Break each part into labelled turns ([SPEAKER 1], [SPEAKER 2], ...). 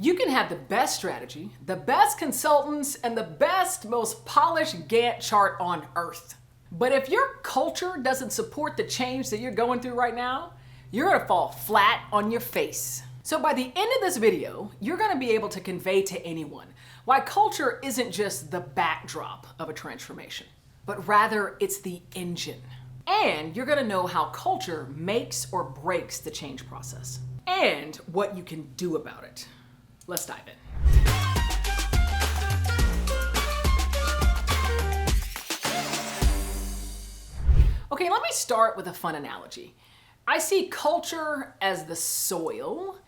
[SPEAKER 1] You can have the best strategy, the best consultants, and the best, most polished Gantt chart on earth. But if your culture doesn't support the change that you're going through right now, you're gonna fall flat on your face. So by the end of this video, you're gonna be able to convey to anyone why culture isn't just the backdrop of a transformation, but rather it's the engine. And you're gonna know how culture makes or breaks the change process, and what you can do about it. Let's dive in. Okay, let me start with a fun analogy. I see culture as the soil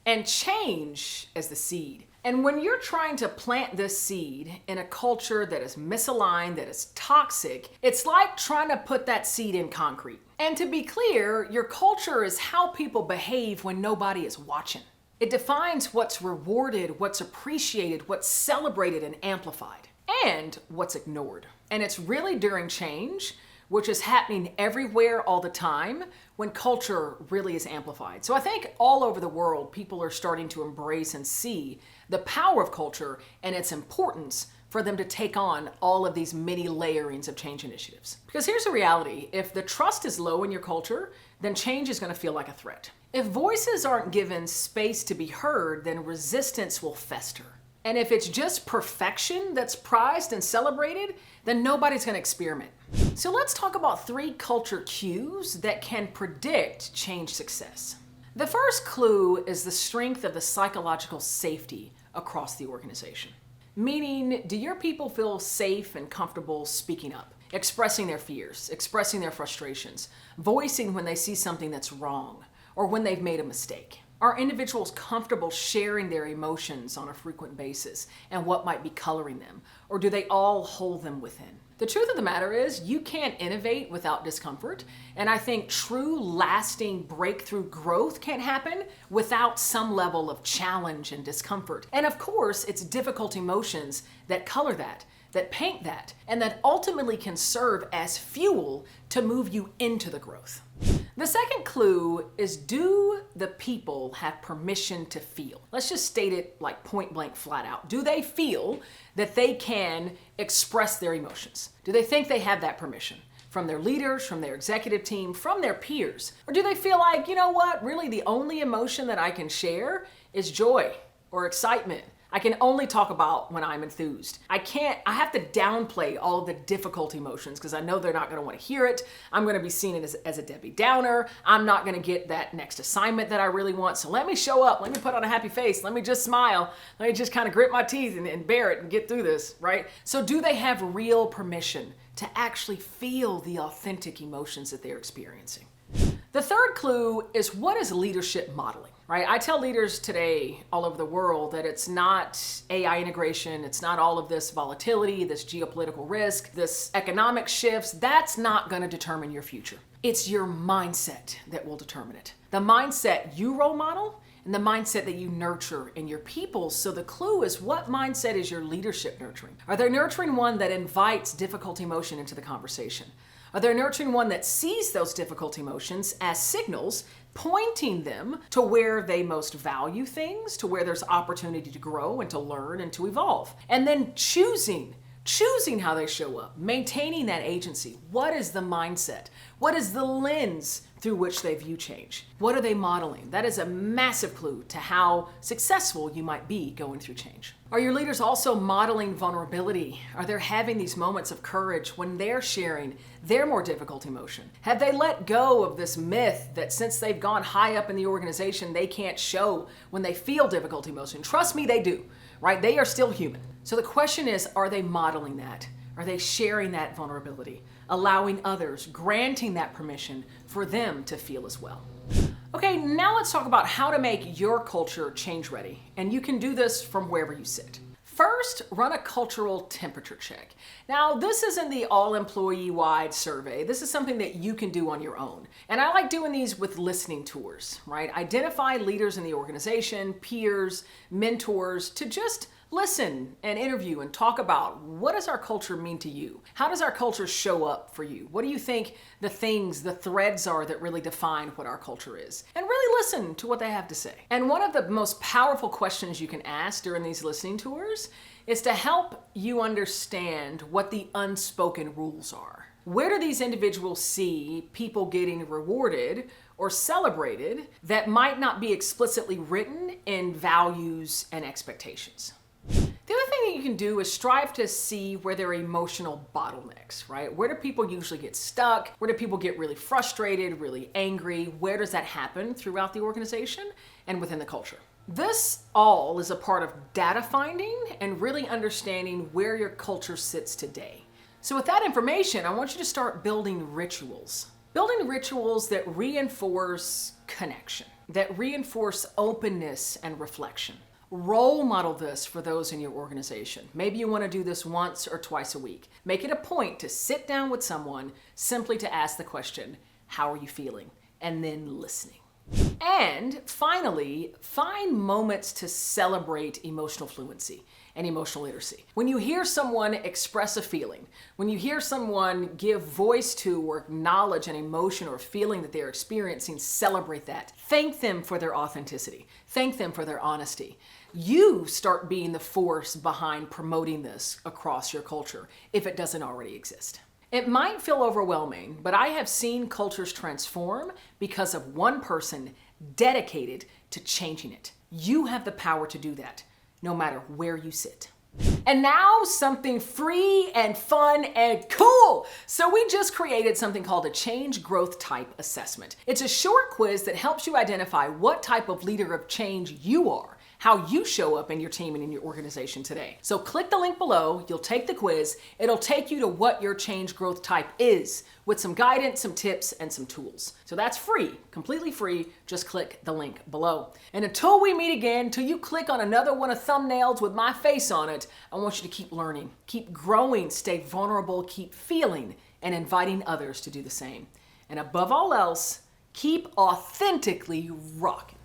[SPEAKER 1] and change as the seed. And when you're trying to plant this seed in a culture that is misaligned, that is toxic, it's like trying to put that seed in concrete. And to be clear, your culture is how people behave when nobody is watching. It defines what's rewarded, what's appreciated, what's celebrated and amplified, and what's ignored. And it's really during change, which is happening everywhere all the time, when culture really is amplified. So I think all over the world, people are starting to embrace and see the power of culture and its importance for them to take on all of these many layerings of change initiatives. Because here's the reality: if the trust is low in your culture, then change is going to feel like a threat. If voices aren't given space to be heard, then resistance will fester. And if it's just perfection that's prized and celebrated, then nobody's going to experiment. So let's talk about 3 culture cues that can predict change success. The first clue is the strength of the psychological safety across the organization. Meaning, do your people feel safe and comfortable speaking up, expressing their fears, expressing their frustrations, voicing when they see something that's wrong or when they've made a mistake? Are individuals comfortable sharing their emotions on a frequent basis and what might be coloring them? Or do they all hold them within? The truth of the matter is, you can't innovate without discomfort. And I think true, lasting breakthrough growth can't happen without some level of challenge and discomfort. And of course, it's difficult emotions that color that paint that, and that ultimately can serve as fuel to move you into the growth. The second clue is, do the people have permission to feel? Let's just state it like point blank, flat out. Do they feel that they can express their emotions? Do they think they have that permission from their leaders, from their executive team, from their peers? Or do they feel like, you know what, really the only emotion that I can share is joy or excitement? I can only talk about when I'm enthused. I have to downplay all the difficult emotions because I know they're not going to want to hear it. I'm going to be seen as a Debbie Downer. I'm not going to get that next assignment that I really want. So let me show up. Let me put on a happy face. Let me just smile. Let me just kind of grit my teeth and bear it and get through this, right? So do they have real permission to actually feel the authentic emotions that they're experiencing? The third clue is, what is leadership modeling? Right? I tell leaders today all over the world that it's not AI integration, it's not all of this volatility, this geopolitical risk, this economic shifts. That's not going to determine your future. It's your mindset that will determine it. The mindset you role model and the mindset that you nurture in your people. So the clue is, what mindset is your leadership nurturing? Are they nurturing one that invites difficult emotion into the conversation? Are they nurturing one that sees those difficult emotions as signals, pointing them to where they most value things, to where there's opportunity to grow and to learn and to evolve? And then choosing how they show up, maintaining that agency. What is the mindset? What is the lens through which they view change? What are they modeling? That is a massive clue to how successful you might be going through change. Are your leaders also modeling vulnerability? Are they having these moments of courage when they're sharing their more difficult emotion? Have they let go of this myth that since they've gone high up in the organization, they can't show when they feel difficult emotion? Trust me, they do, right? They are still human. So the question is, are they modeling that? Are they sharing that vulnerability, allowing others, granting that permission for them to feel as well? Okay, now let's talk about how to make your culture change ready. And you can do this from wherever you sit. First, run a cultural temperature check. Now, this isn't the all-employee-wide survey. This is something that you can do on your own. And I like doing these with listening tours, right? Identify leaders in the organization, peers, mentors, to just Listen and interview and talk about, what does our culture mean to you? How does our culture show up for you? What do you think the things, the threads are that really define what our culture is? And really listen to what they have to say. And one of the most powerful questions you can ask during these listening tours is to help you understand what the unspoken rules are. Where do these individuals see people getting rewarded or celebrated that might not be explicitly written in values and expectations? The other thing that you can do is strive to see where there are emotional bottlenecks, right? Where do people usually get stuck? Where do people get really frustrated, really angry? Where does that happen throughout the organization and within the culture? This all is a part of data finding and really understanding where your culture sits today. So with that information, I want you to start building rituals. Building rituals that reinforce connection, that reinforce openness and reflection. Role model this for those in your organization. Maybe you want to do this once or twice a week. Make it a point to sit down with someone simply to ask the question, how are you feeling? And then listening. And finally, find moments to celebrate emotional fluency and emotional literacy. When you hear someone express a feeling, when you hear someone give voice to or acknowledge an emotion or feeling that they're experiencing, celebrate that. Thank them for their authenticity. Thank them for their honesty. You start being the force behind promoting this across your culture if it doesn't already exist. It might feel overwhelming, but I have seen cultures transform because of one person dedicated to changing it. You have the power to do that, no matter where you sit. And now something free and fun and cool. So we just created something called a change growth type assessment. It's a short quiz that helps you identify what type of leader of change you are, how you show up in your team and in your organization today. So click the link below, you'll take the quiz, it'll take you to what your change growth type is with some guidance, some tips, and some tools. So that's free, completely free, just click the link below. And until we meet again, until you click on another one of thumbnails with my face on it, I want you to keep learning, keep growing, stay vulnerable, keep feeling, and inviting others to do the same. And above all else, keep authentically rocking.